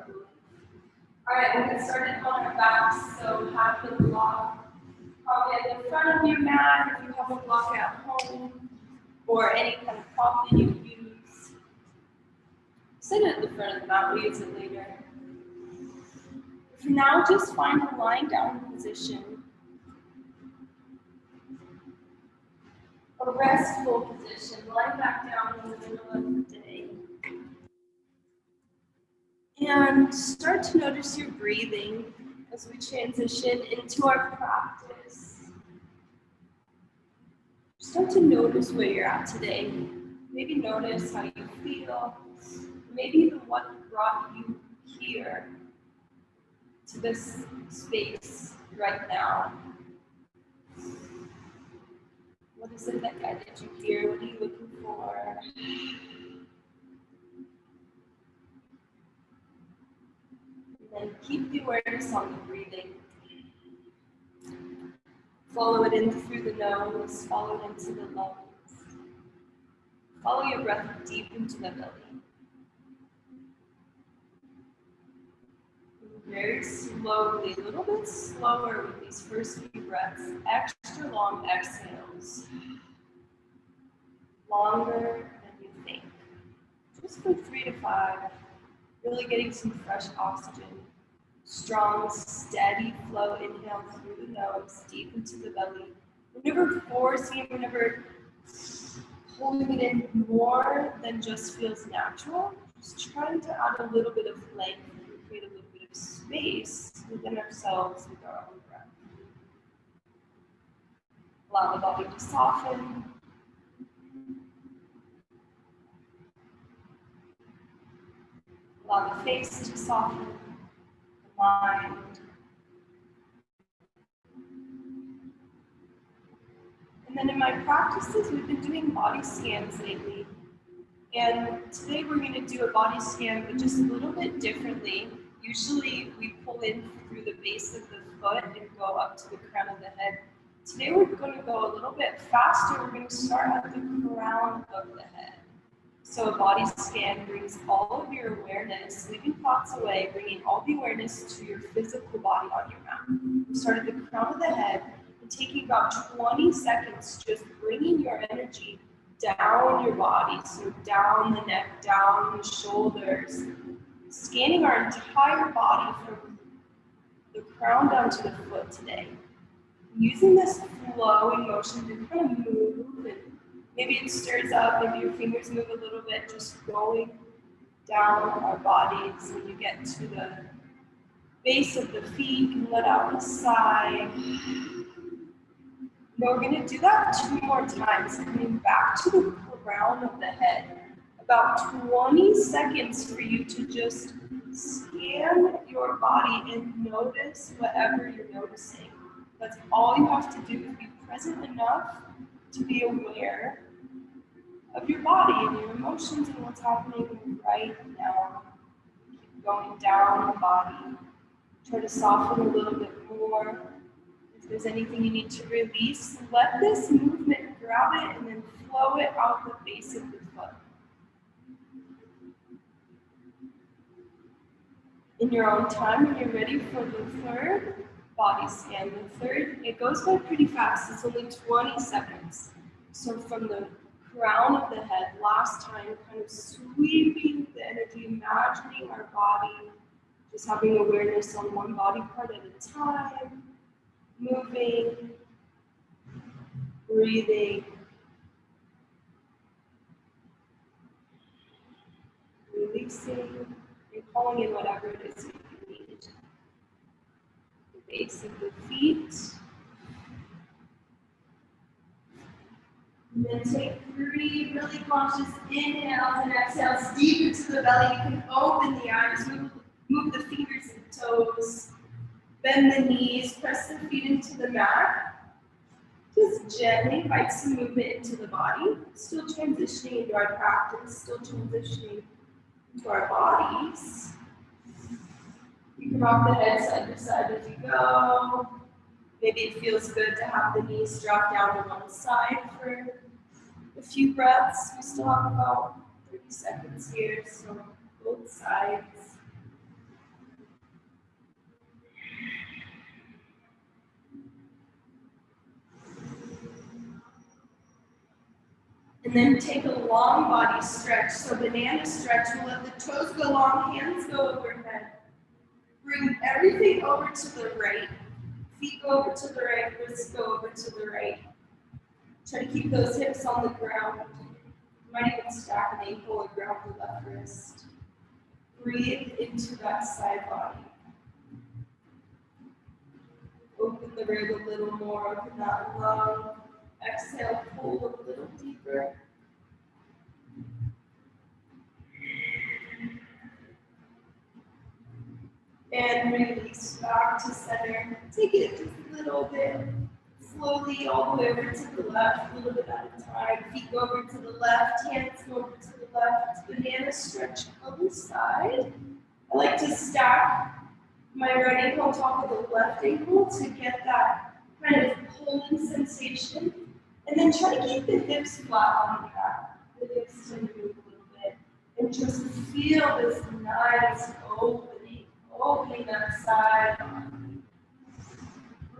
move. All right, we'll get started on our backs. So have the block probably at the front of your mat if you have a block at home, or any kind of prop that you use. Sit it at the front of the mat, we'll use it later. For now, just find a lying down position. A restful position, lying back down in the middle of the day. And start to notice your breathing as we transition into our practice. Start to notice where you're at today. Maybe notice how you feel. Maybe even what brought you here to this space right now. What is it that guided you here? What are you looking for? And then keep the awareness on the breathing. Follow it in through the nose, follow it into the lungs. Follow your breath deep into the belly. Very slowly, a little bit slower with these first few breaths, extra long exhales. Longer than you think. Just for 3 to 5, really getting some fresh oxygen. Strong, steady flow, inhale through the nose, deep into the belly. We're never forcing, we're never holding it in more than just feels natural. Just trying to add a little bit of length and create a little bit of space within ourselves with our own breath. Allow the body to soften. Allow the face to soften, the mind. And then in my practices, we've been doing body scans lately. And today we're going to do a body scan, but just a little bit differently. Usually we pull in through the base of the foot and go up to the crown of the head. Today we're going to go a little bit faster. We're going to start at the crown of the head. So a body scan brings all of your awareness, leaving thoughts away, bringing all the awareness to your physical body on your mat. We start at the crown of the head and taking about 20 seconds, just bringing your energy down your body, so down the neck, down the shoulders, scanning our entire body from the crown down to the foot today. Using this flowing motion to kind of move, and maybe it stirs up, maybe your fingers move a little bit, just going down our bodies. When you get to the base of the feet, you can let out a sigh. Now we're going to do that 2 more times, coming back to the crown of the head. About 20 seconds for you to just scan your body and notice whatever you're noticing. That's all you have to do, is be present enough to be aware of your body and your emotions and what's happening right now. Keep going down the body. Try to soften a little bit more. If there's anything you need to release, let this movement grab it and then flow it out the base of the foot. In your own time, when you're ready for the third body scan, the third, it goes by pretty fast. It's only 20 seconds. So from the crown of the head, last time, kind of sweeping the energy, imagining our body, just having awareness on one body part at a time, moving, breathing, releasing, and calling in whatever it is that you need. The base of the feet. And then take 3 really conscious inhales and exhales deep into the belly. You can open the eyes, move the fingers and toes, bend the knees, press the feet into the mat. Just gently invite some movement into the body. Still transitioning into our practice, still transitioning into our bodies. You can rock the head side to side as you go. Maybe it feels good to have the knees drop down to one side for a few breaths. We still have about 30 seconds here, so both sides. And then take a long body stretch. So banana stretch, we'll let the toes go long, hands go overhead. Bring everything over to the right. Feet go over to the right, wrists go over to the right. Try to keep those hips on the ground. You might even stack an ankle or ground the left wrist. Breathe into that side body. Open the rib a little more, open that lung. Exhale, pull a little deeper. And release back to center. Take it just a little bit. Slowly all the way over to the left, a little bit at a time. Feet go over to the left, hands go over to the left. Banana stretch on the side. I like to stack my right ankle on top of the left ankle to get that kind of pulling sensation. And then try to keep the hips flat on the back. The hips to move a little bit. And just feel this nice opening that side.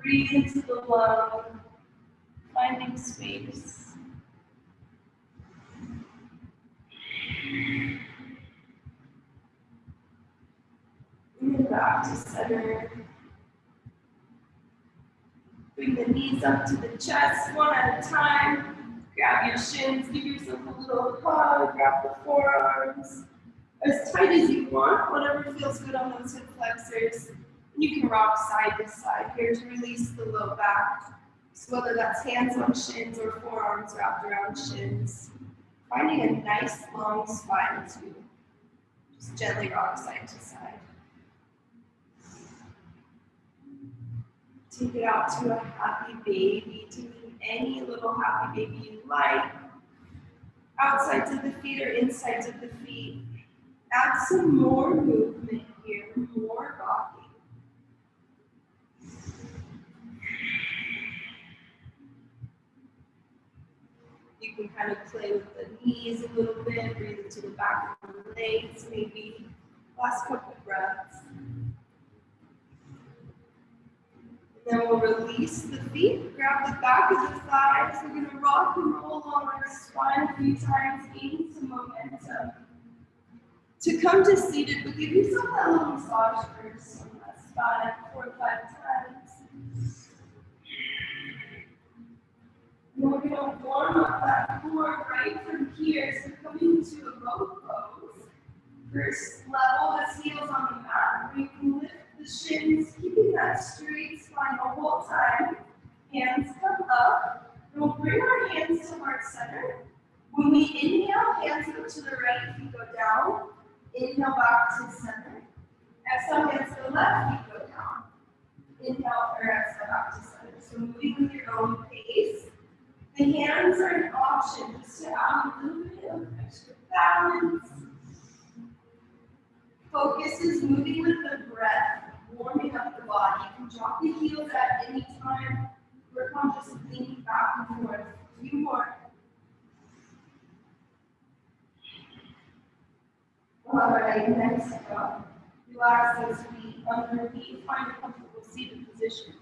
Breathe into the lung, finding space. And then back to center. Bring the knees up to the chest, one at a time. Grab your shins, give yourself a little hug, grab the forearms. As tight as you want, whatever feels good on those hip flexors. And you can rock side to side here to release the low back. So whether that's hands on shins or forearms wrapped around shins. Finding a nice long spine too. Just gently rock side to side. Take it out to a happy baby. Taking any little happy baby you like. Outsides of the feet or insides of the feet. Add some more movement here, more rocking. You can kind of play with the knees a little bit, breathe into the back of the legs, maybe. Last couple breaths. And then we'll release the feet, grab the back of the thighs. We're going to rock and roll along our spine a few times, gain some momentum. To come to seated, but give yourself that little massage first on that spine 4 or 5 times. And then we're going to warm up that core right from here. So coming to a boat pose. First level, the heels on the mat. We can lift the shins, keeping that straight spine the whole time. Hands come up. And we'll bring our hands to heart center. When we inhale, hands go to the right, feet go down. Inhale back to center. Exhale, hands go left, feet go down. Inhale or exhale back to center. So moving with your own pace. The hands are an option just to add a little bit of extra balance. Focus is moving with the breath, warming up the body. You can drop the heels at any time. Work on just leaning back and forth. A few more. All right, next up. Relax those feet underneath. Find a comfortable seated position.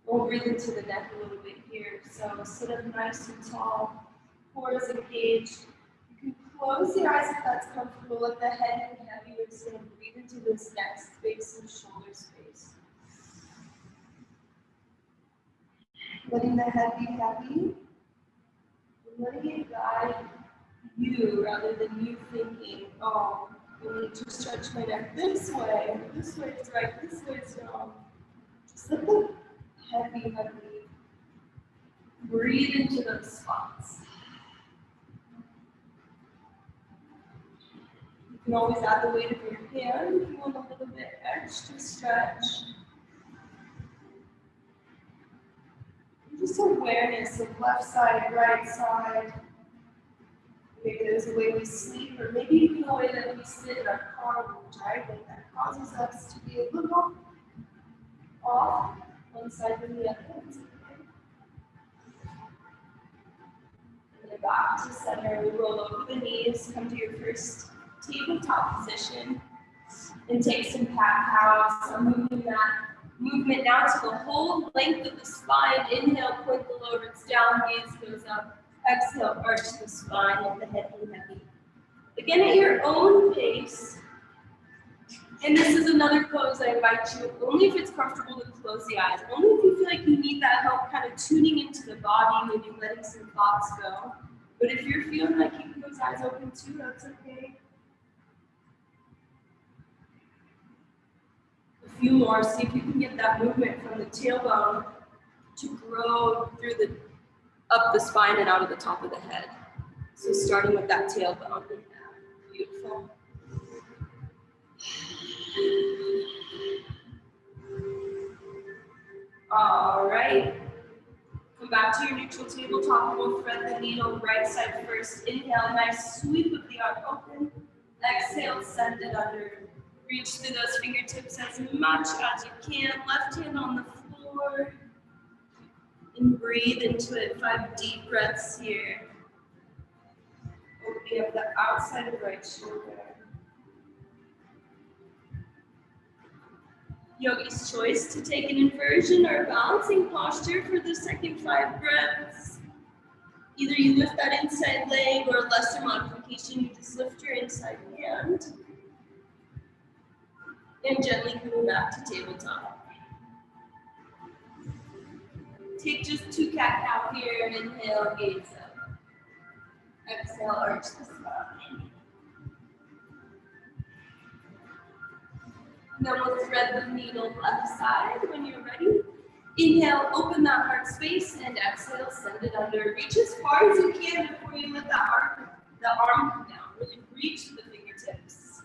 We'll breathe into the neck a little bit here. So sit up nice and tall. Core is engaged. You can close the eyes if that's comfortable. Let the head be heavy. We're just going to breathe into this neck space and shoulder space. Letting the head be heavy. And letting it guide you rather than you thinking, oh, I need to stretch my neck this way is right, this way is wrong. Just let the head be heavy. Breathe into those spots. You can always add the weight of your hand if you want a little bit extra stretch. And just awareness of left side, right side. Maybe there's a way we sleep, or maybe even the way that we sit in our car when we're driving that causes us to be a little off one side than the other. And then back to center. We roll over the knees, come to your first tabletop position, and take some cat cows. So moving that Movement now to the whole length of the spine. Inhale, point the low ribs down, gaze goes up. Exhale, arch the spine, let the head be heavy. Again, at your own pace. And this is another pose I invite you, only if it's comfortable to close the eyes. Only if you feel like you need that help kind of tuning into the body, maybe letting some thoughts go. But if you're feeling like keeping those eyes open too, that's okay. A few more, see if you can get that movement from the tailbone to grow through up the spine and out of the top of the head. So starting with that tailbone. Beautiful. All right. Come back to your neutral tabletop. We'll thread the needle right side first. Inhale, nice sweep of the arm open. Exhale, send it under. Reach through those fingertips as much as you can. Left hand on the floor. And breathe into it. 5 deep breaths here. Opening up the outside of right shoulder. Yogi's choice to take an inversion or balancing posture for the second 5 breaths. Either you lift that inside leg or lesser modification, you just lift your inside hand. And gently coming back to tabletop. Take just 2 cat-cow here and inhale, gaze up. Exhale, arch the spine. Then we'll thread the needle left side when you're ready. Inhale, open that heart space, and exhale, send it under. Reach as far as you can before you let the arm come down. Really reach the fingertips.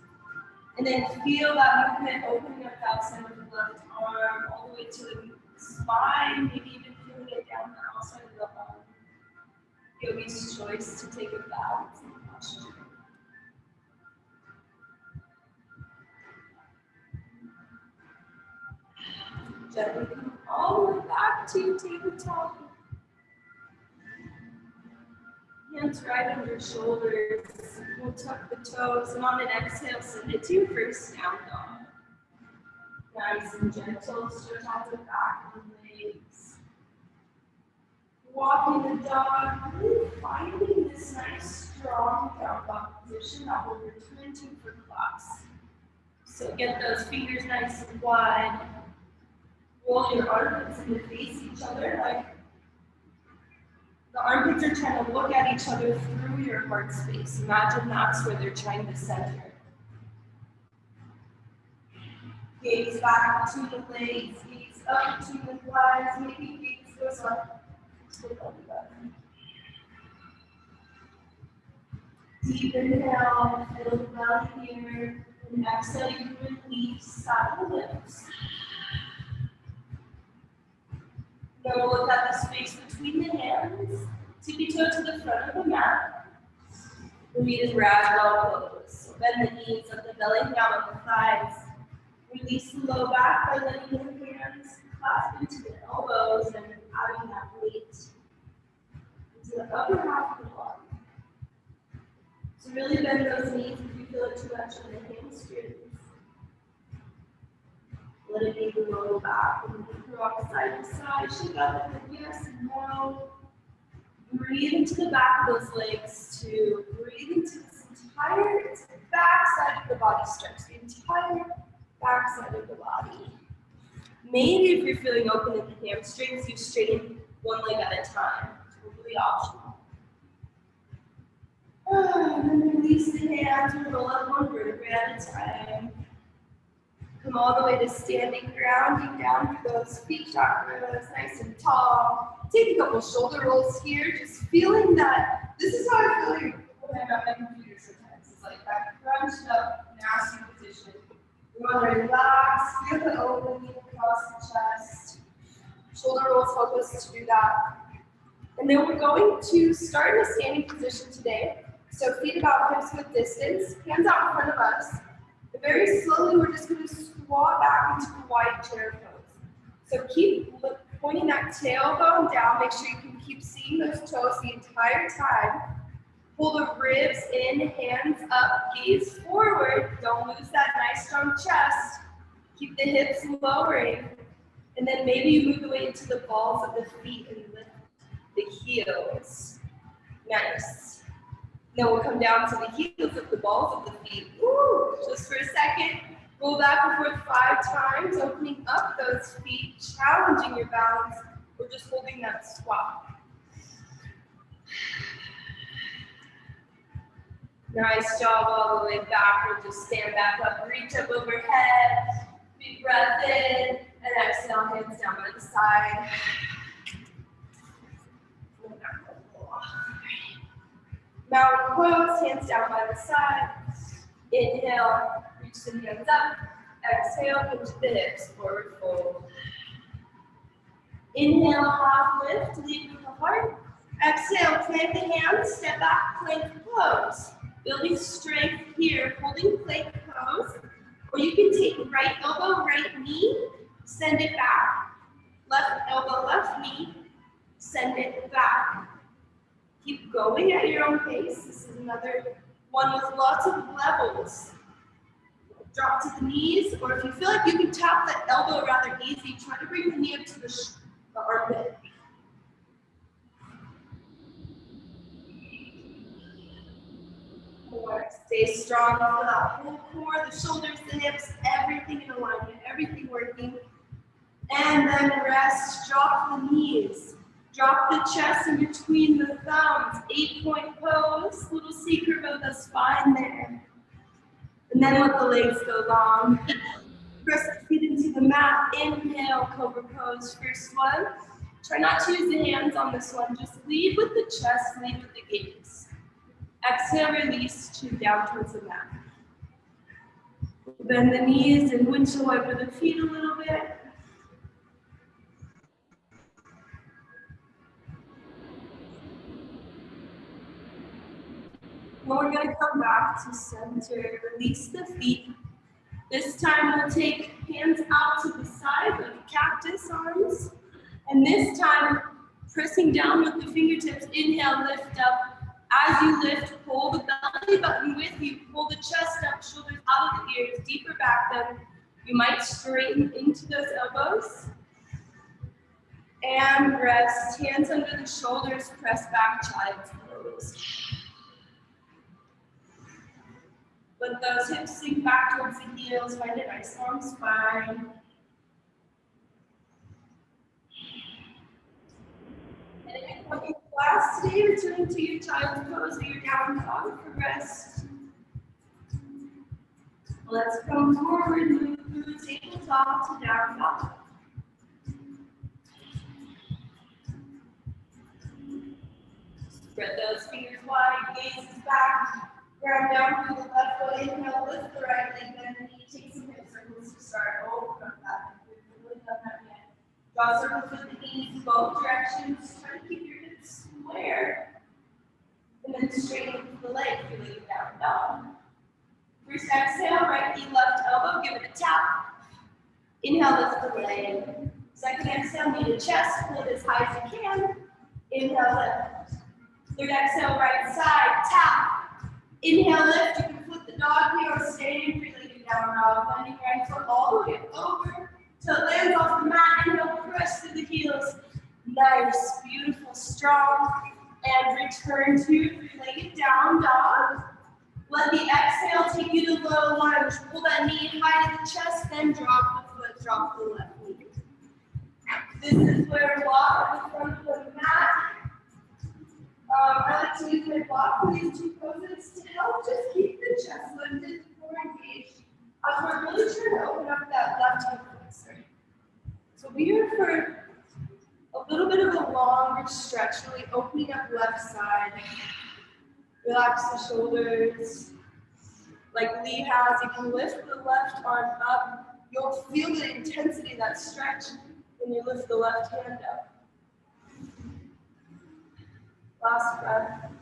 And then feel that movement opening up the outside of the left arm, all the way to the spine, maybe even feeling it down the outside of the arm. Yogi's choice to take a balancing posture. Gently come all the way back to your tabletop. Hands right under shoulders. We'll tuck the toes, and on an exhale, send it to your first down dog. Nice and gentle, stretch out the back of the legs. Walking the dog, really finding this nice, strong down dog position that we'll return to for class. So get those fingers nice and wide. Roll your armpits and face each other like the armpits are trying to look at each other through your heart space. Imagine that's where they're trying to center. Gaze back to the legs, gaze up to the thighs, maybe gaze goes up to the belly. Deep inhale, feel the belly here, and exhale, you release, saddle lips. Then we'll look at the space between the hands, tippy toe to the front of the mat. Breathe in ragdoll pose. So bend the knees, let the belly down on the thighs. Release the low back by letting the hands clasp into the elbows and adding that weight into the upper half of the body. So really bend those knees if you feel it too much on the hamstrings. Let it be the low back and rock side to side. Shake out the yes and no. Breathe into the back of those legs to breathe into this entire back side of the body stretch. The entire back side of the body. Maybe if you're feeling open in the hamstrings, you straighten one leg at a time. Totally optional. And then release the hands and roll up one vertebrae at a time. Come all the way to standing, grounding down through those feet chakras, nice and tall. Take a couple shoulder rolls here, just feeling that. This is how I feel when I'm at my computer sometimes. It's like that crunched up, nasty position. You want to relax, feel the opening across the chest. Shoulder rolls help us to do that. And then we're going to start in a standing position today. So feet about hips width distance, hands out in front of us. And very slowly, we're just going to squat back into the wide chair pose. So keep pointing that tailbone down. Make sure you can keep seeing those toes the entire time. Pull the ribs in, hands up, gaze forward. Don't lose that nice strong chest. Keep the hips lowering. And then maybe you move the weight into the balls of the feet and lift the heels. Nice. Then we'll come down to the heels of the balls of the feet. Woo! Just for a second. Roll back and forth 5 times, opening up those feet, challenging your balance, or just holding that squat. Nice job all the way back. We'll just stand back up, reach up overhead. Big breath in, and exhale, hands down by the side. Mountain pose, hands down by the side. Inhale, reach the hands up. Exhale, hinge the hips, forward fold. Inhale, half lift, lead with the heart. Exhale, plant the hands, step back, plank pose. Building strength here, holding plank pose. Or you can take right elbow, right knee, send it back. Left elbow, left knee, send it back. Keep going at your own pace. This is another one with lots of levels. Drop to the knees, or if you feel like you can tap that elbow rather easy, try to bring the knee up to the armpit. More. Stay strong for that whole core, the shoulders, the hips, everything in alignment, everything working. And then rest, drop the knees. Drop the chest in between the thumbs. 8-point pose, little C-curve of the spine there. And then let the legs go long. Press the feet into the mat. Inhale, Cobra Pose, first one. Try not to use the hands on this one. Just lead with the chest, lead with the gaze. Exhale, release to down towards the mat. Bend the knees and windshield wiper the feet a little bit. Now we're going to come back to center, release the feet. This time we'll take hands out to the side like cactus arms. And this time, pressing down with the fingertips, inhale, lift up. As you lift, pull the belly button with you, pull the chest up, shoulders out of the ears, deeper back then. You might straighten into those elbows. And rest, hands under the shoulders, press back, child's pose. Let those hips sink back towards the heels, find a nice long spine. And again, coming last today, returning to your child's pose or your down dog for rest. Let's come forward, move through tabletop to down dog. Spread those fingers wide, gaze is back. Ground down through the left foot, inhale, lift the right leg, bend the knee, take some hip circles to start. Open up that. We've really done that yet. Draw circles with the knees in both directions. Try to keep your hips square. And then straighten the leg, feeling it down dog. First exhale, right knee, left elbow, give it a tap. Inhale, lift the leg. Second exhale, knee to chest, pull it as high as you can. Inhale, lift. Third exhale, right side, tap. Inhale, lift. You can flip the dog here or stay three-legged down dog. Bending right foot all the way over till it lands off the mat. Inhale, press through the heels. Nice, beautiful, strong. And return to three-legged down dog. Let the exhale take you to low lunge. Pull that knee high to the chest, then drop the foot, drop the left knee. This is where walk at the front of the mat. I like to use my block for these two poses to help just keep the chest lifted, core engaged. As we're really trying to open up that left hip flexor. So be here for a little bit of a longer stretch, really opening up left side. Relax the shoulders. Like Lee has, you can lift the left arm up. You'll feel the intensity of that stretch when you lift the left hand up. Last breath.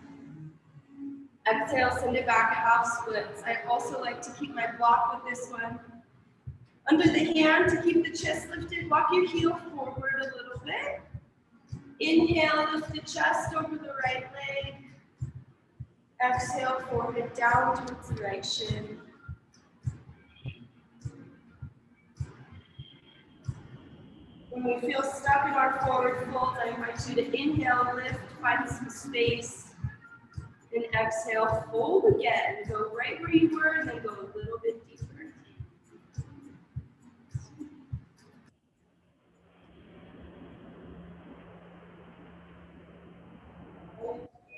Exhale, send it back, half splits. I also like to keep my block with this one. Under the hand to keep the chest lifted, walk your heel forward a little bit. Inhale, lift the chest over the right leg. Exhale, forehead down towards the right shin. When we feel stuck in our forward fold, I invite you to inhale, lift, find some space, and exhale, fold again. Go right where you were, and then go a little bit deeper.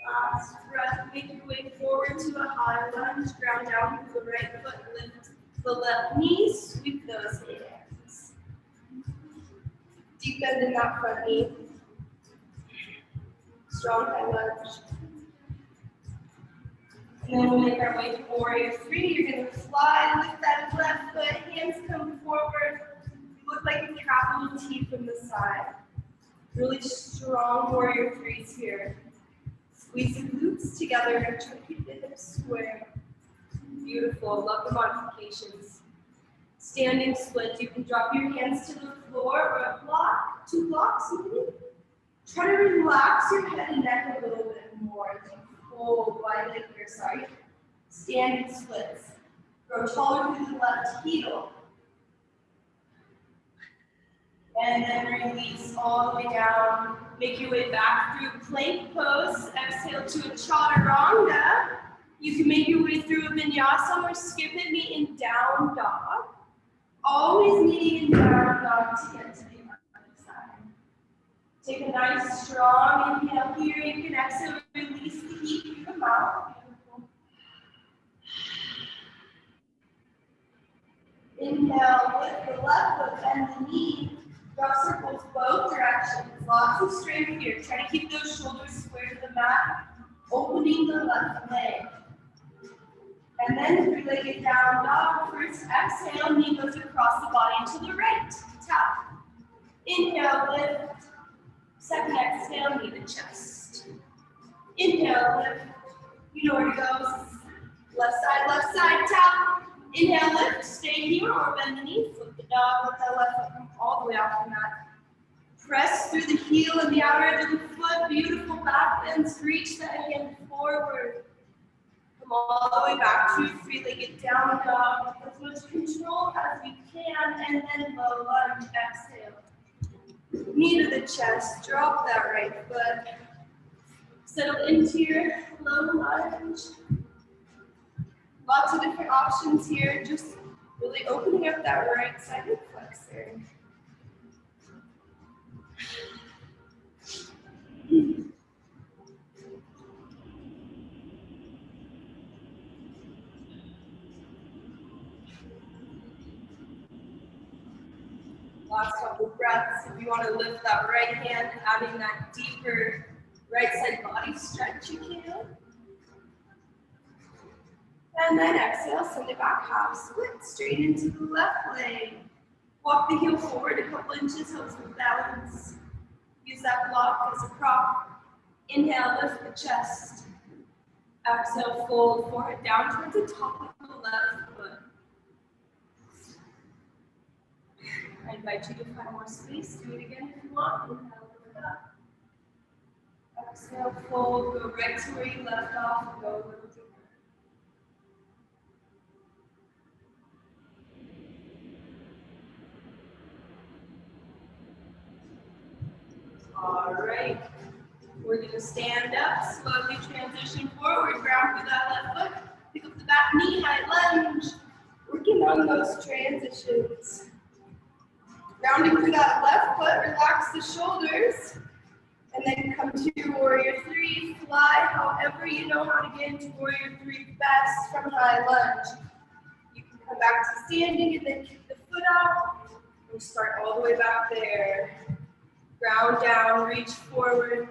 Last breath, make your way forward to a high lunge, ground down with the right foot, lift the left knee, sweep those hands. Deep bend in that front knee. Strong high lunge. And then we'll make our way to warrior three. You're going to fly, lift that left foot, hands come forward. You look like a capital T from the side. Really strong warrior threes here. Squeeze the glutes together, try to keep the hips square. Beautiful, love the modifications. Standing splits, you can drop your hands to the floor or a block, 2 blocks maybe. Try to relax your head and neck a little bit more. Fold, wide leg here, sorry. Standing splits. Grow taller through the left heel. And then release all the way down. Make your way back through plank pose. Exhale to a chaturanga. You can make your way through a vinyasa or skip it, meet in down dog. Always meeting in down dog to get to the other side. Take a nice strong inhale here. You can exhale, release the heat through the mouth. Inhale, lift the left foot, bend the knee. Draw circles both directions. Lots of strength here. Try to keep those shoulders square to the mat. Opening the left leg. And then three-legged down dog. First exhale, knee goes across the body to the right. Tap. Inhale, lift. Second exhale, knee to chest. Inhale, lift. You know where it goes. Left side, tap. Inhale, lift, stay here or bend the knee, flip the dog, let that left foot come all the way off the mat. Press through the heel and the outer edge of the foot, beautiful back bends, reach that hand forward. Come all the way back to three-legged down dog, as much control as we can, and then low lunge, exhale. Knee to the chest, drop that right foot. Settle into your low lunge. Lots of different options here, just really opening up that right side hip flexor. Last couple breaths. If you want to lift that right hand, adding that deeper right side body stretch, you can. And then exhale, send it back half split, straight into the left leg. Walk the heel forward a couple inches, helps with balance. Use that block as a prop. Inhale, lift the chest. Exhale, fold forehead down towards the top of the left foot. I invite you to find more space. Do it again if you want. Inhale, lift up. Exhale, fold, go right to where you left off, go a little deeper. All right, we're going to stand up, slowly transition forward, ground through that left foot, pick up the back knee, high lunge, working on those transitions. Rounding through that left foot, relax the shoulders, and then come to warrior three, fly however you know how to get into warrior three best from high lunge. You can come back to standing and then kick the foot out, and start all the way back there. Ground down, reach forward.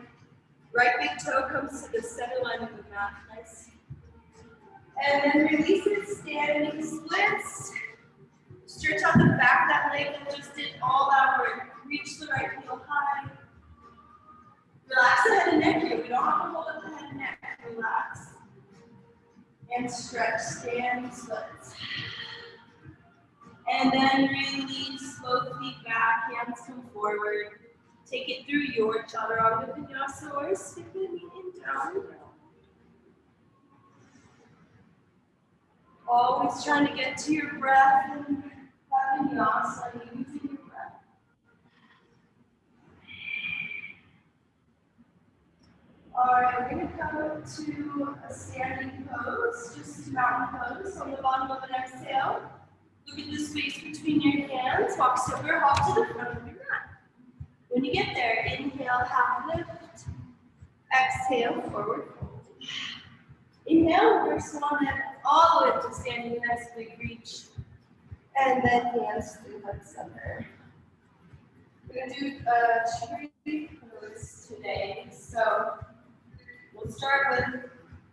Right big toe comes to the center line of the mat. Nice. And then release it, standing splits. Stretch out the back of that leg that just did all that work. Reach the right heel high. Relax the head and neck here. We don't have to hold up the head and neck. Relax. And stretch, stand, splits. And then release, both feet back, hands come forward. Take it through your chaturanga vinyasa or skip it in down. Always trying to get to your breath and that vinyasa, using your breath. Alright, we're going to come to a standing pose, just mountain pose on the bottom of an exhale. Look at the space between your hands. Walk sober, hop to the front of your mat. When you get there, inhale, half lift. Exhale, forward fold. Inhale, reverse swan and all the way to standing, nice big reach. And then hands to heart center. We're going to do a tree pose today. So we'll start with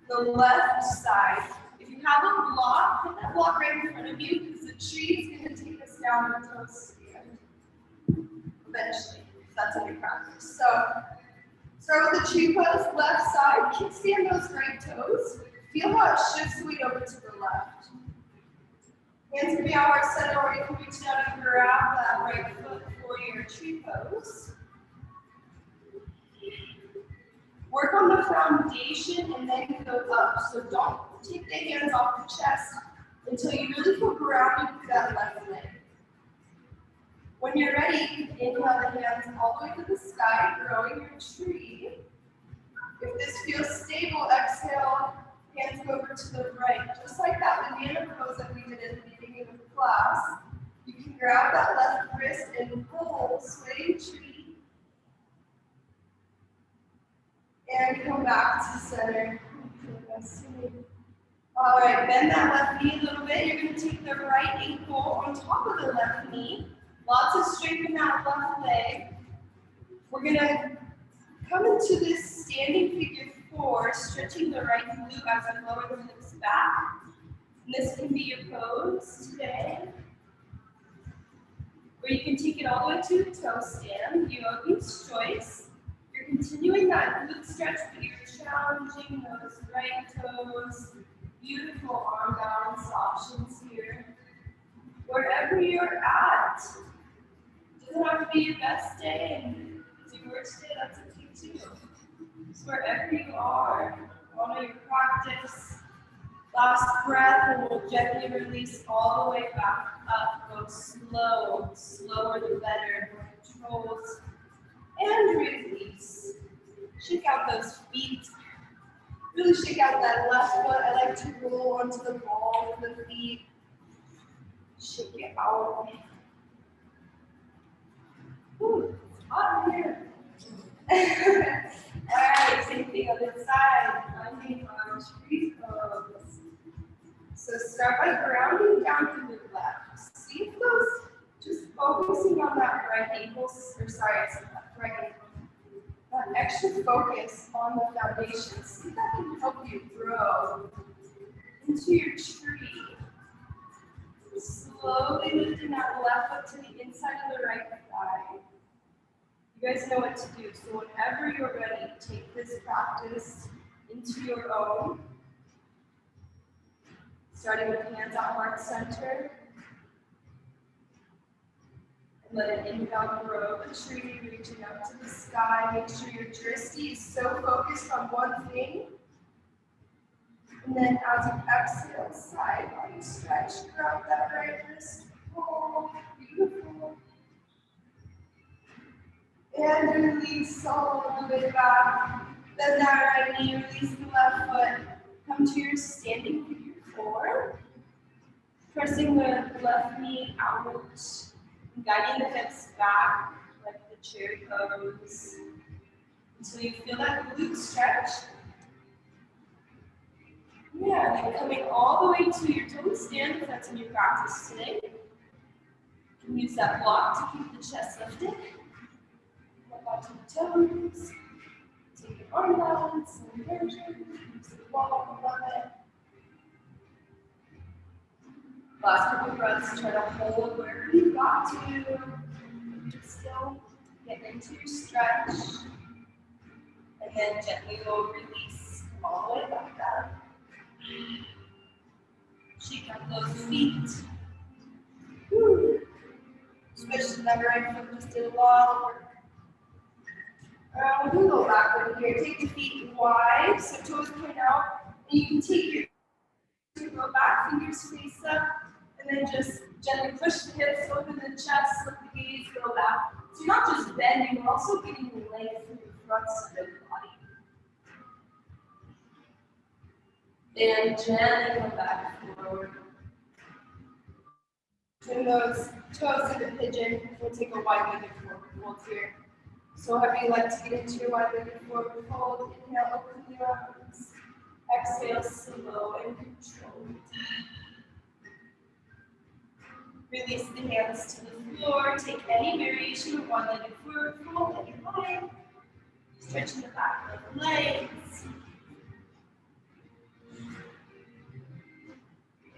the left side. If you have a block, put that block right in front of you because the tree is going to take us down to toes stand eventually. If that's in your practice. So start with the tree pose, left side, kickstand those right toes. Feel how it shifts weight over to the left. Hands can be out our center, or you can reach down and grab that right foot for your tree pose. Work on the foundation and then go up. So don't take the hands off the chest until you really feel grounded through that left leg. When you're ready, inhale the hands all the way to the sky, growing your tree. If this feels stable, exhale, hands go over to the right. Just like that banana pose that we did at the beginning of the class. You can grab that left wrist and pull, swaying tree. And come back to center. All right, bend that left knee a little bit. You're going to take the right ankle on top of the left knee. Lots of strength in that left leg. We're going to come into this standing figure four, stretching the right glute as I lower the hips back. And this can be your pose today. Or you can take it all the way to a toe stand, yogi's choice. You're continuing that glute stretch, but you're challenging those right toes. Beautiful arm balance options here. Wherever you're at, doesn't have to be your best day, and it's your worst day, that's okay too. So wherever you are, honor your practice. Last breath, and we'll gently release all the way back up. Go slow, slower the better, more controls. And release. Shake out those feet. Really shake out that left foot. I like to roll onto the ball of the feet. Shake it out. Ooh, it's hot in here. Alright, same thing on this side. Finding our tree pose. So start by grounding down to the left. See if those, just focusing on that right ankle, or sorry, I said that right ankle. That extra focus on the foundation. See if that can help you grow into your tree. Slowly lifting that left foot to the inside of the right thigh. You guys know what to do. So whenever you're ready, take this practice into your own. Starting with hands at heart center. And let it inhale, grow the tree, reaching up to the sky. Make sure your drishti is so focused on one thing. And then as you exhale, side body stretch. Grab that right wrist. Pull. Beautiful. And release all the way back. Bend that right knee, release the left foot. Come to your standing figure four. Pressing the left knee out. Guiding the hips back like the cherry pose. Until you feel that glute stretch. Yeah, then coming all the way to your toe stand if that's in your practice today. You can use that block to keep the chest lifted. Back to the toes. Take your arm balance, inversion. Use the wall, love it. Last couple breaths, try to hold wherever you got to. Just still get into your stretch. And then gently low release. Come all the way back up. Shake out those feet. Woo. Switch to that right foot, just did a lot of work. We're going to go backward here. Take the feet wide, so toes point out. And you can take your go back, fingers face up, and then just gently push the hips, open the chest, let the gaze go back. So you're not just bending, you're also getting length through the front side of the body. And gently come back forward. Turn those toes into pigeon. We'll take a wide-legged forward fold here. So however you like to get into your wide-legged forward fold, inhale, open your arms. Exhale, slow and controlled. Release the hands to the floor. Take any variation of one-legged forward fold that you like. Stretching the back of the legs.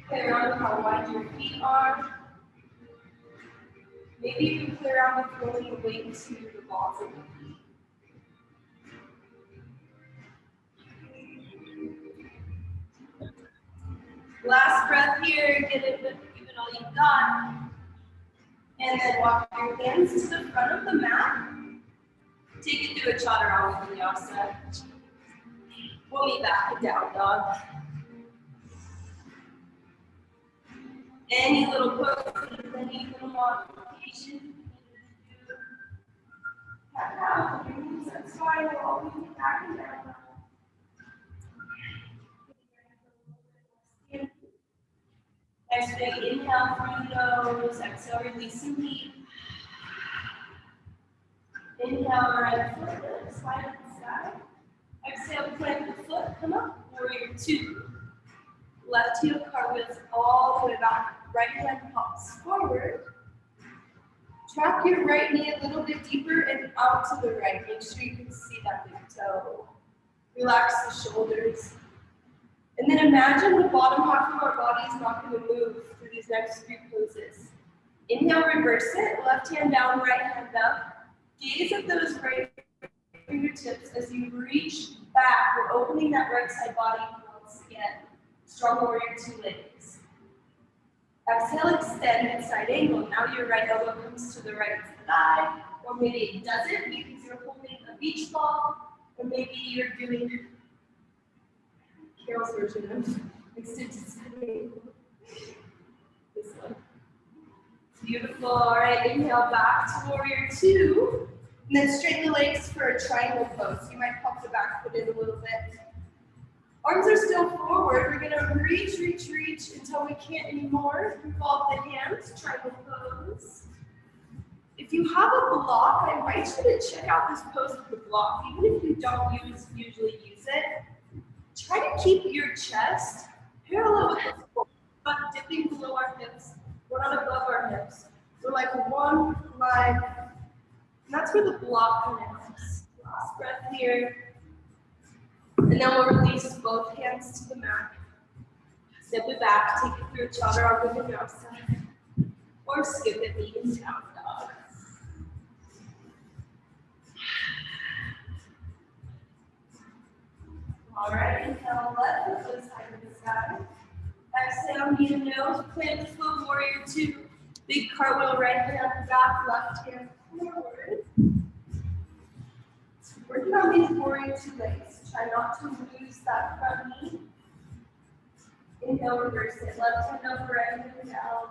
Play around with how wide your feet are. Maybe you can play around with rolling the weight to the balls of the feet. Last breath here, give it all you've got. And then walk your hands to the front of the mat. Take it through a chaturanga vinyasa. We'll meet back in down dog. Any little pose, any little modification. Tap out, your knees are fine, we'll always be back in down dog. Exhale, inhale through the nose, exhale, release and heat. Inhale, right foot, slide to the side. Exhale, plant the foot, come up, warrior two. Left heel cartwheels all the way back. Right hand pops forward. Track your right knee a little bit deeper and out to the right. Make sure you can see that big toe. Relax the shoulders. And then imagine the bottom half of our body is not going to move through these next few poses. Inhale, reverse it. Left hand down, right hand up. Gaze at those right fingertips as you reach back. We're opening that right side body once again. Strong warrior two legs. Exhale, extend at side angle. Now your right elbow comes to the right thigh, or maybe it doesn't because you're holding a beach ball, or maybe you're doing Carol's version of extended side angle. This one. Beautiful. All right, inhale back to warrior two. And then straighten the legs for a triangle pose. You might pop the back foot in a little bit. Arms are still forward. We're going to reach, reach, reach until we can't anymore. Involve the hands, triangle pose. If you have a block, I invite you to check out this pose with the block. Even if you don't usually use it, try to keep your chest parallel with the floor, not dipping below our hips. We're not above our hips. We're like one line. And that's where the block connects. Last breath here. And then we'll release both hands to the mat. Step it back, take it through a chaturanga vinyasa. Or skip it, lean down dog. All right, inhale, left foot side to the side. Exhale, knee to nose, plant the foot, warrior two. Big cartwheel, right hand back, left hand forward. Working on these warrior two legs. Try not to lose that front knee. Inhale, reverse it. Left hand over, right hand down.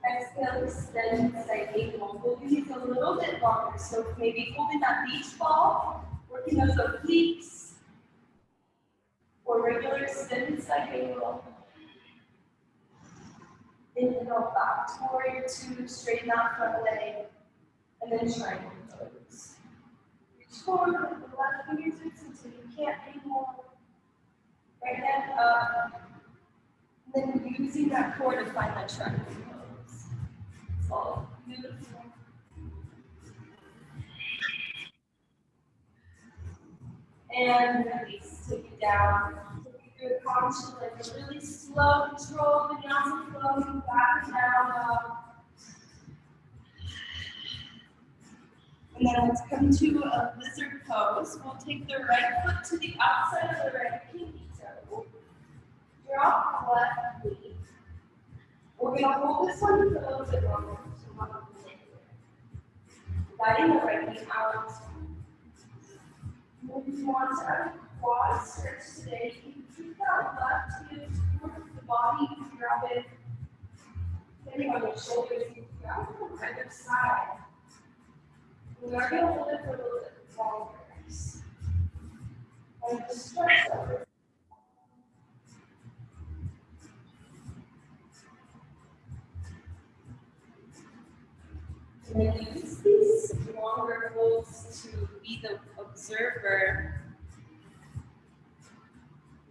Exhale, extend side angle. We'll do these a little bit longer. So maybe holding that beach ball, working those obliques, or regular extended side angle. Inhale, back to warrior two, straighten that front leg, and then triangle pose. Reach forward with the left fingertips until you can't anymore. Right hand up, and then using that core to find that triangle pose. So beautiful. And release, take it down. Take your conscious, like a really slow control, Vinyasa Flow, back and down. And then let's come to a lizard pose. We'll take the right foot to the outside of the right pinky toe. Drop the left knee. We're going to hold this one for a little bit longer. Guiding the right knee out. If you want to have a quad stretch today, you can keep that left hip towards the body. You can grab it, depending on your shoulders, you can grab it on either side. We are going to hold it for a little bit longer. release. And the stress over. And then use these longer holds to be the observer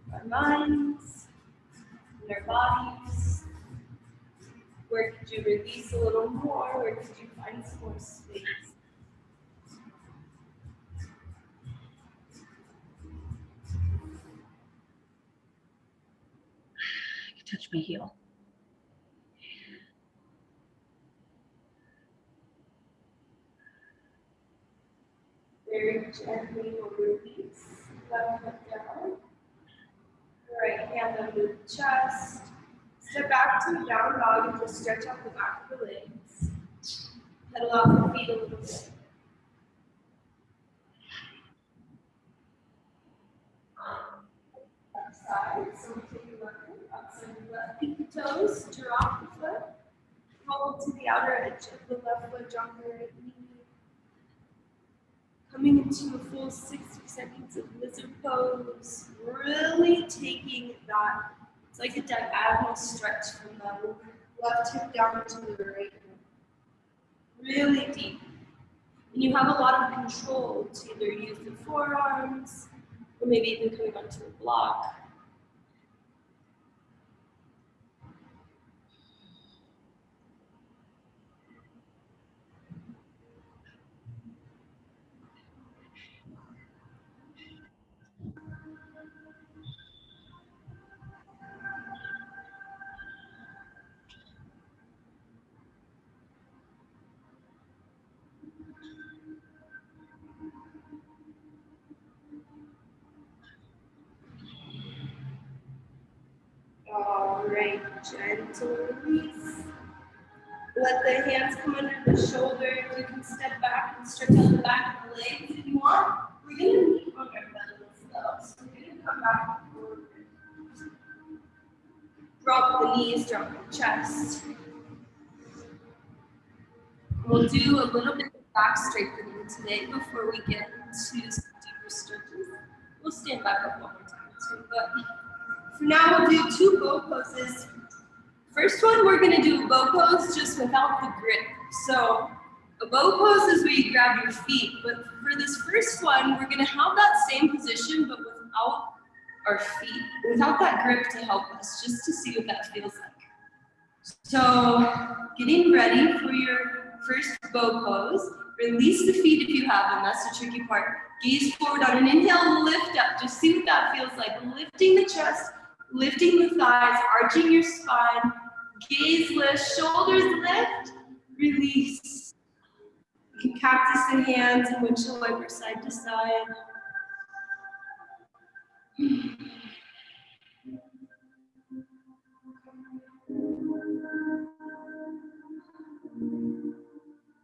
of our minds and our bodies. Where could you release a little more? Where could you find some more space? Touch my heel. Very gently we'll release. Left foot down. Right hand under the chest. Step back to a down dog and just stretch out the back of the legs. Pedal off the feet a little bit. Upside, so we'll take your left foot, outside the left, peek the toes, drop the foot, roll to the outer edge of the left foot, drop the right knee. Coming into a full 60 seconds of lizard pose, really taking that, it's like a diagonal stretch from the left hip down to the right hip. Really deep. And you have a lot of control to either use the forearms, or maybe even coming onto a block. All right, gentle release. Let the hands come under the shoulders. You can step back and stretch out the back of the legs if you want. We're going to meet on our bellies though, so we're going to come back and forward. Drop the knees, drop the chest. We'll do a little bit of back strengthening today before we get into some deeper stretches. We'll stand back up one more time too, but for now we'll do 2 bow poses. First one, we're going to do a bow pose just without the grip. So a bow pose is where you grab your feet, but for this first one, we're going to have that same position, but without our feet, without that grip to help us, just to see what that feels like. So getting ready for your first bow pose. Release the feet if you have them, that's the tricky part. Gaze forward on an inhale, lift up, just see what that feels like. Lifting the chest, lifting the thighs, arching your spine, gaze lift, shoulders lift, release. You can cactus the hands and windshield wiper side to side.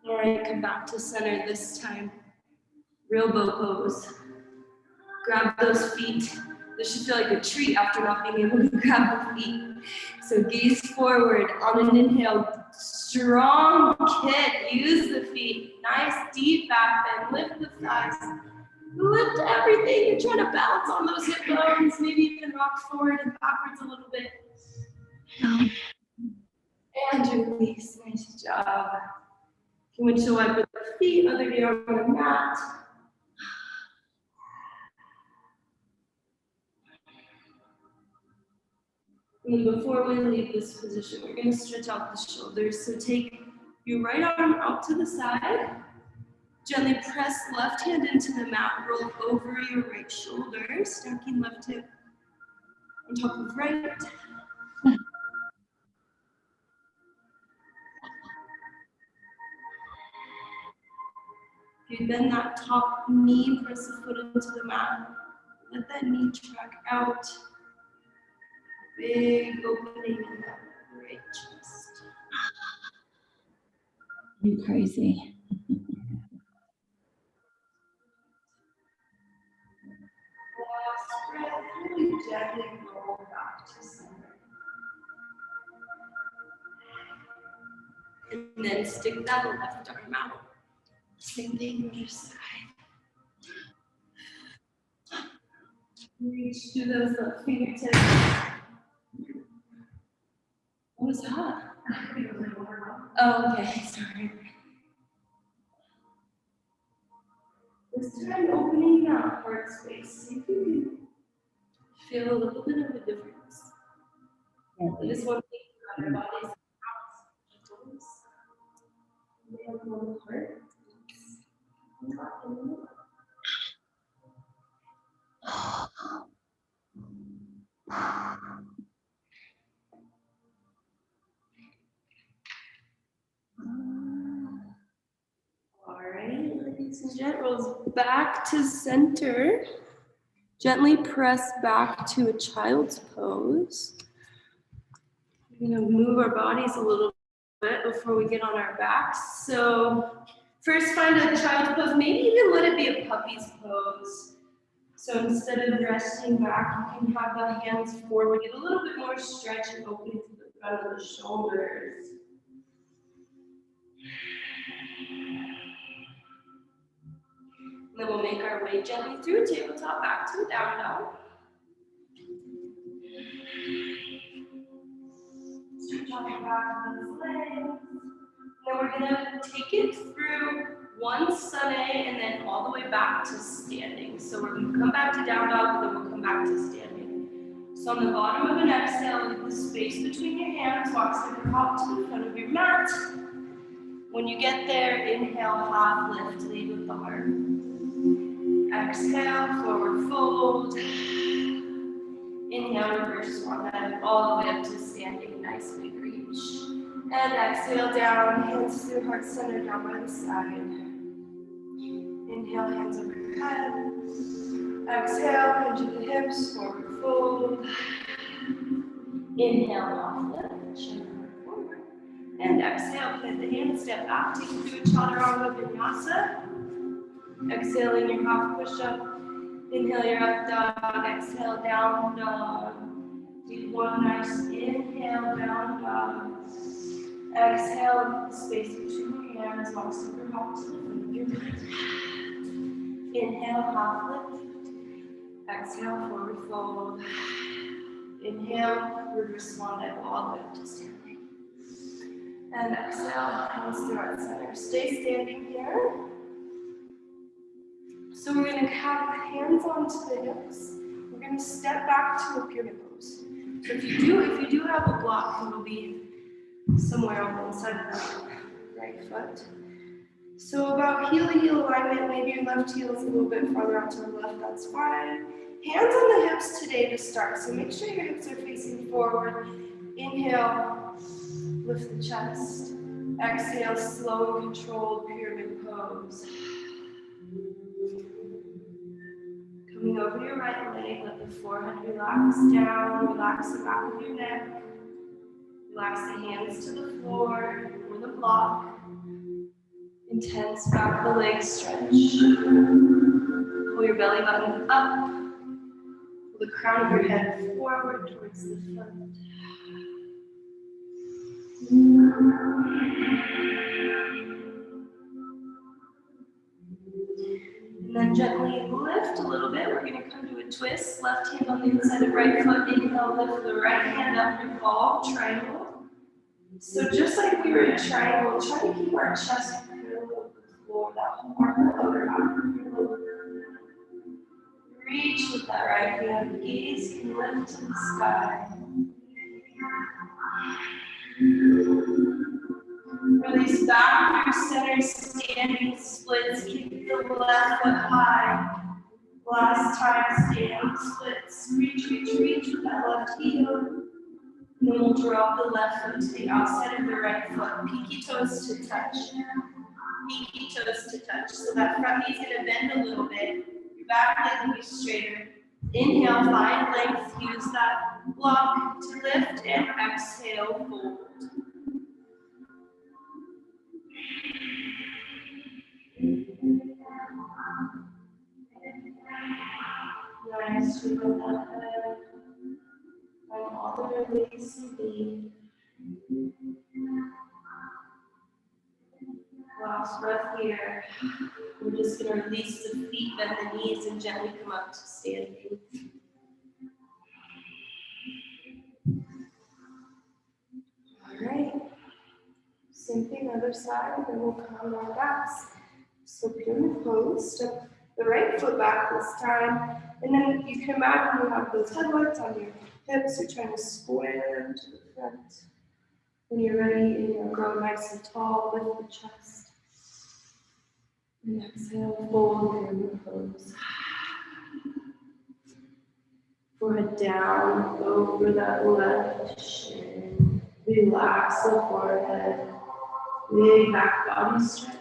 All right, come back to center this time. Real bow pose. Grab those feet. This should feel like a treat after not being able to grab the feet. So gaze forward on an inhale. Strong kick. Use the feet. Nice deep back bend. Lift the thighs. Lift everything. You're trying to balance on those hip bones. Maybe even rock forward and backwards a little bit. And release. Nice job. Windshield wiper with the feet. Other knee on the mat. And before we leave this position, we're going to stretch out the shoulders. So take your right arm out to the side. Gently press left hand into the mat. Roll over your right shoulder. Stacking left hip on top of right. You bend that top knee, press the foot into the mat. Let that knee track out. Big opening in that right chest. You crazy. Last breath, really gently roll back to center. And then stick that left arm out. Same thing on your side. Reach through those little fingertips. What was that? Oh, okay, sorry. This time opening that heart space. See if you can feel a little bit of a difference. That is one thing about our bodies. We have one heart. All right, ladies and gentlemen, back to center. Gently press back to a child's pose. We're gonna move our bodies a little bit before we get on our backs. So first find a child's pose, maybe even let it be a puppy's pose. So instead of resting back, you can have the hands forward, get a little bit more stretch and opening to the front of the shoulders. And then we'll make our way gently through a tabletop back to a down dog. Stretch out the back of those legs. Then we're gonna take it through one sunny and then all the way back to standing. So we're gonna come back to down dog, then we'll come back to standing. So on the bottom of an exhale, leave the space between your hands, walk step hop to the front of your mat. When you get there, inhale, half lift, lead with the heart. Exhale, forward fold. Inhale, reverse swan dive, all the way up to standing, nice big reach. And exhale down, hands through heart center, down by the side. Inhale, hands over your head. Exhale, hinge at the hips, forward fold. Inhale, half lift, chin forward. And exhale, plant the hand, step back, take it through a chaturanga vinyasa. Exhaling your half push-up. Inhale your up dog, exhale down dog. Do one nice inhale, down dog. Exhale, space between your hands, walk super hop to the front of your mat. Inhale, half lift. Exhale, forward fold. Inhale, reverse swan dive all the way up to standing. And exhale, hands through heart center. Stay standing here. So we're going to have hands onto the hips. We're going to step back to a pyramid pose. So if you do have a block, it'll be somewhere on the inside of the right foot. So about heel to heel alignment, maybe your left heel is a little bit farther out to the left, that's fine. Hands on the hips today to start. So make sure your hips are facing forward. Inhale, lift the chest. Exhale, slow and controlled pyramid pose. Coming over your right leg, let the forehead relax down, relax the back of your neck. Relax the hands to the floor or the block. Intense back of the leg stretch. Pull your belly button up. Pull the crown of your head forward towards the front. And then gently lift a little bit. We're going to come to a twist. Left hand on the inside of right foot. Inhale, lift the right hand up and fall, triangle. So just like we were in triangle, try to keep our chest parallel with the floor, that whole arm lower back. Reach with that right hand. Gaze can lift to the sky. Release back through center, standing splits. Keep the left foot high. Last time, standing splits. Reach, reach, reach with that left heel. And then we'll drop the left foot to the outside of the right foot. Pinky toes to touch. Pinky toes to touch. So that front knee's going to bend a little bit. Your back leg will be straighter. Inhale, find length. Use that block to lift and exhale, fold. Nice, wiggle that head. And all the release and be. Last breath here. We're just going to release the feet, bend the knees, and gently come up to standing. Same thing, other side, and we'll come on our backs. So pyramid pose, step the right foot back this time, and then you can imagine you have those headlights on your hips, you're trying to square to the front. When you're ready, inhale, grow nice and tall, lift the chest. And exhale, fold pyramid pose. Forehead down over that left shin. Relax the forehead. Big back body stretch.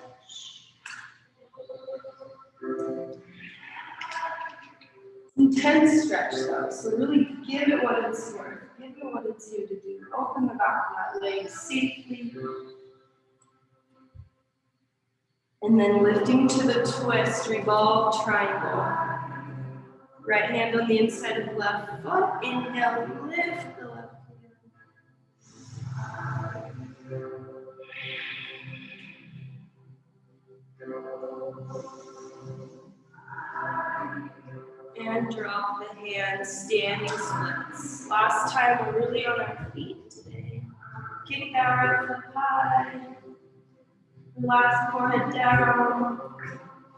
Intense stretch though, so really give it what it's worth. Give it what it's here to do. Open the back of that leg safely. And then lifting to the twist, revolve triangle. Right hand on the inside of the left foot. Inhale, lift the left hand. And drop the hands, standing splits. Last time, we're really on our feet today. Kick that right foot high. Relax, forehead down.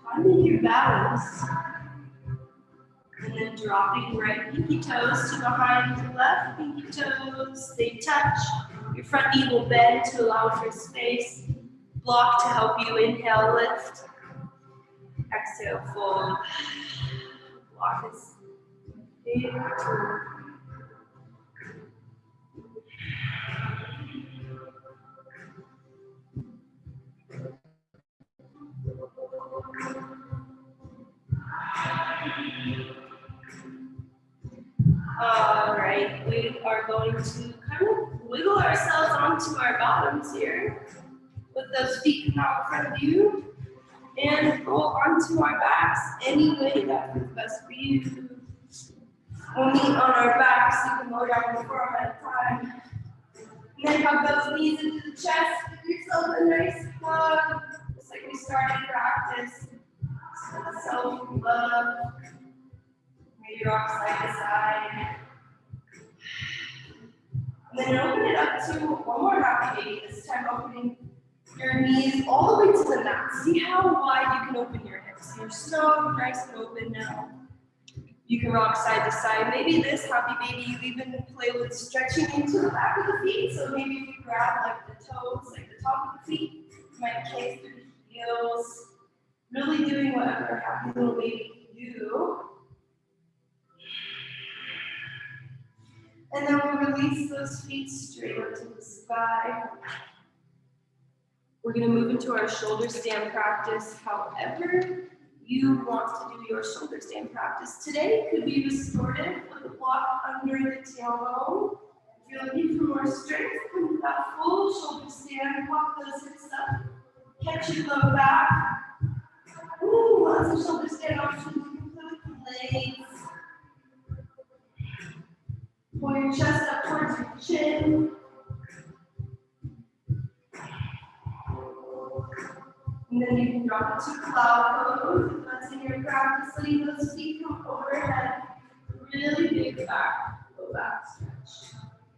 Finding your balance. And then dropping right pinky toes to behind left pinky toes. They touch. Your front knee will bend to allow for space. Block to help you inhale, lift. Exhale, fold. Block is big. All right, we are going to kind of wiggle ourselves onto our bottoms here. With those feet come out in front of you. And roll onto our backs any way that is best for you. We'll meet on our backs, you can lower down the floor at a time. And then hug those knees into the chest, give yourself a nice hug, just like we started practice. Self-love. Maybe rock side to side. And then open it up to one more happy baby, this time opening your knees all the way to the mat. See how wide you can open your hips. You're so nice and open now. You can rock side to side. Maybe this happy baby, you even play with stretching into the back of the feet. So maybe if you grab like the toes, like the top of the feet, you might kick through the heels. Really doing whatever happy little baby can do. And then we'll release those feet straight up to the sky. We're going to move into our shoulder stand practice, however you want to do your shoulder stand practice. Today could be restorative with a block under the tailbone. If you're looking for more strength, come to that full shoulder stand, walk those hips up, catch your low back. Ooh, lots of shoulder stand options. You can play with the legs. Pull your chest up towards your chin. And then you can drop into cloud pose. If that's in your practice, letting those feet come overhead. Really big back, low back stretch.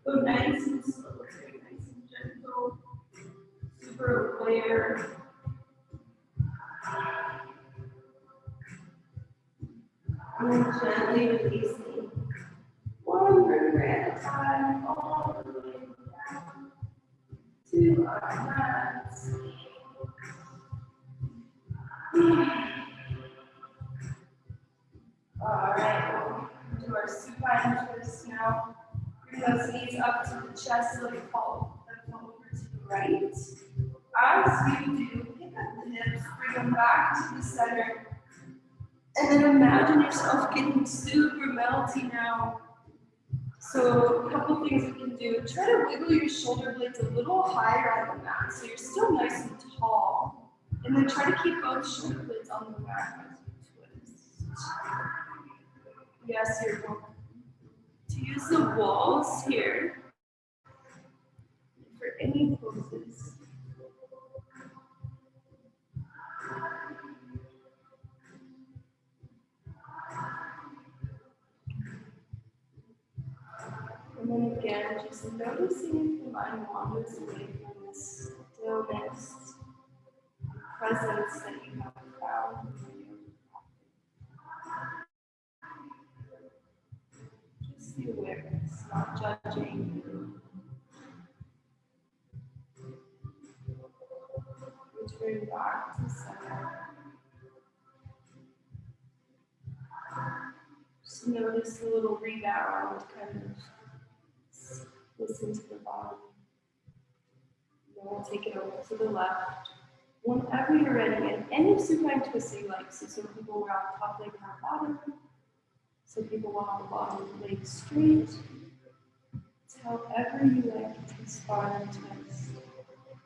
Go nice and slow, very nice and gentle. Super aware. And then gently releasing one vertebrae at a time, all the way down to our mats. All right, we'll do our supine twist now. Bring those knees up to the chest so they fall over to the right. As you do, pick up the hips, bring them back to the center. And then imagine yourself getting super melty now. So a couple things you can do. Try to wiggle your shoulder blades a little higher on the mat so you're still nice and tall. And then try to keep both shoulder blades on the mat as you twist. Yes, you're welcome. To use the walls here for any poses. And then again, just noticing if the mind wanders away from this stillness, presence that you have found. Just the awareness, not judging. Return back to center. Just notice a little rebound, kind of listen to the body. Then we'll take it over to the left. Whenever you're ready, and any supine twist that you like. So some people walk top leg down bottom. Some people walk the bottom leg straight. It's however you like to spine twist.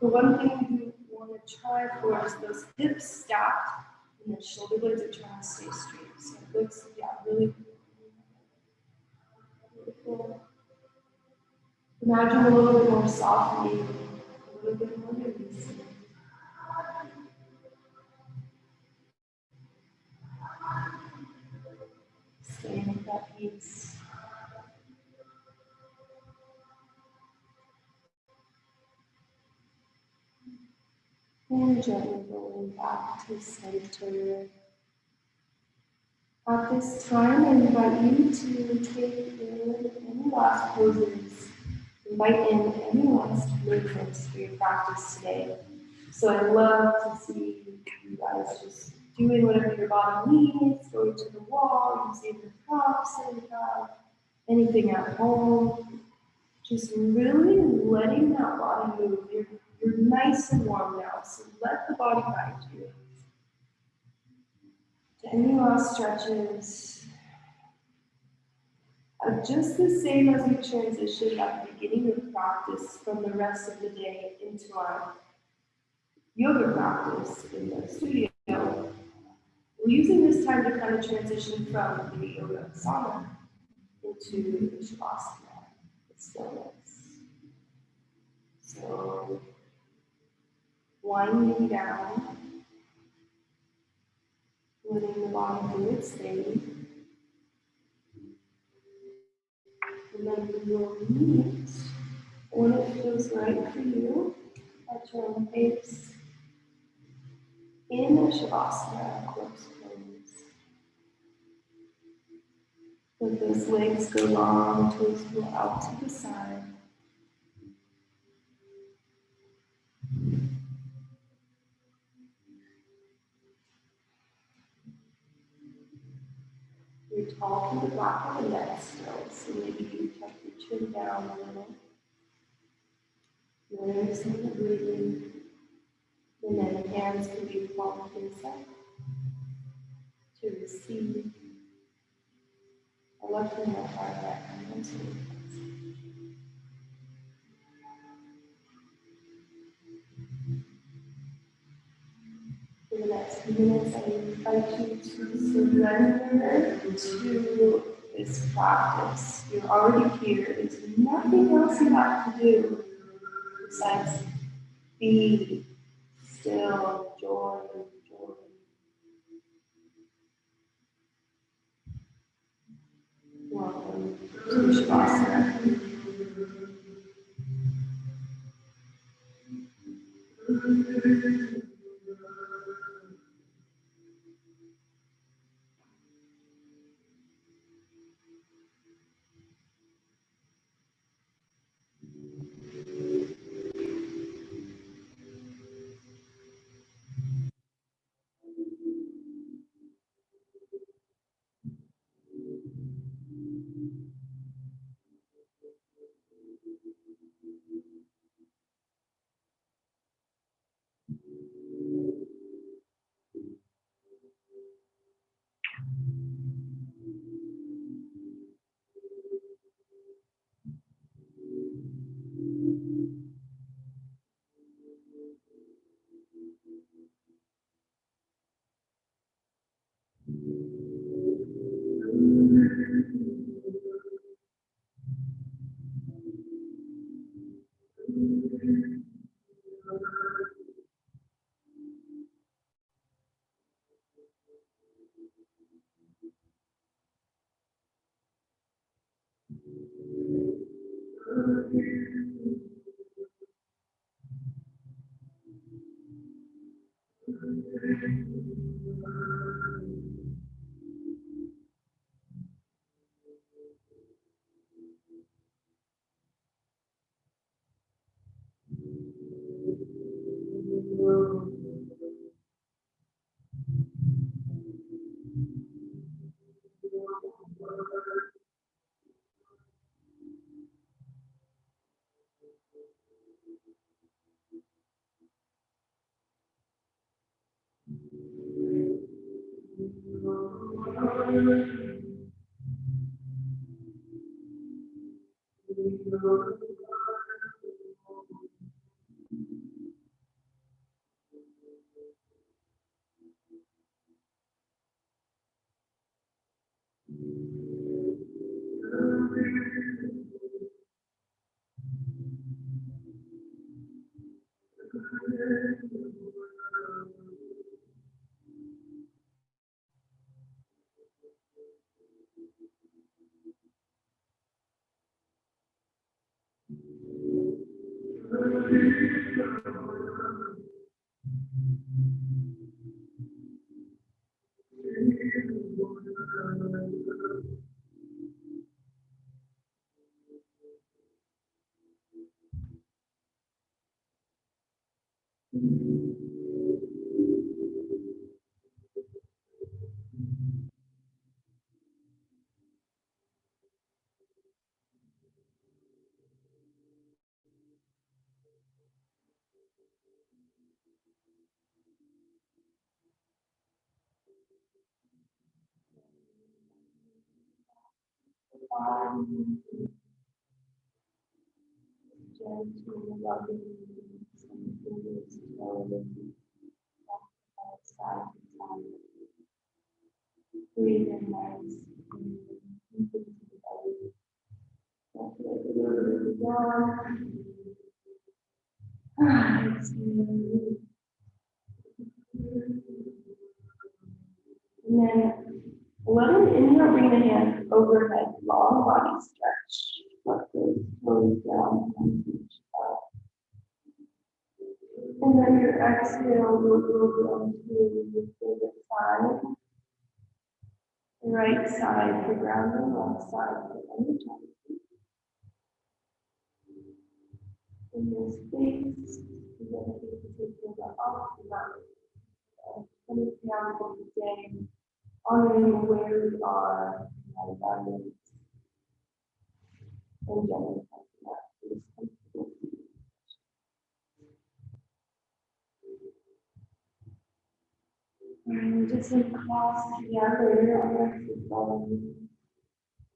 The one thing you want to try for is those hips stacked and the shoulder blades are trying to stay straight. So it looks, yeah, really cool. Imagine a little bit more softly, a little bit more releasing. Staying with that peace. And gently rolling back to center. At this time, I invite you to take in any last poses. Invite in any last movements for your practice today. So I love to see you guys just doing whatever your body needs, going to the wall, using the props that you have, anything at home. Just really letting that body move. You're nice and warm now, so let the body guide you. Any last stretches. Just the same as we transitioned at the beginning of practice from the rest of the day into our yoga practice in the studio. We're using this time to kind of transition from the yoga asana into the shavasana, the stillness. So, winding down, letting the body do its thing. And then we will meet when it feels right for you at your own pace in a shavasana, corpse pose. Let those legs go long, toes go out to the side. You're tall from the back of the neck still, so maybe you tuck your chin down a little. Noticing the breathing, and then hands can be palm face up to receive. I love to know how that comes into. For the next few minutes, I invite you to surrender to this practice. You're already here. There's nothing else you have to do besides be still, joy, joy. Welcome to Shavasana. Gently rubbing some fingers slowly side to side. Breathe in nice, deep into the belly. Let it really down. Exhale. And then let it inhale, bring the hands overhead, long body stretch. Let those toes down and reach up. And then your exhale will go down to your favorite side. The right side for grounding, left side for energizing. In this space, you're going to take your breath off the mat. 20 pounds of the day, honoring where we are in our abundance and generally this comfortable. And just in class together on our exercise.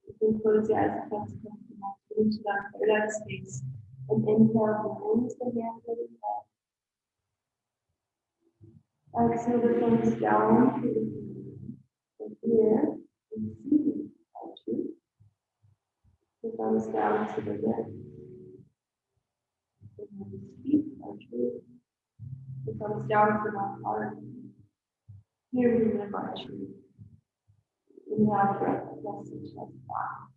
You can close your eyes if that's comfortable. Into that third space. And inhale, raise the hands over the head. Exhale the thumbs down to the knee. From here, receive our truth. The thumbs down to the neck. And then speak our truth. The thumbs down to my heart. Here we live our truth. Inhale, breath, rest, and chest back.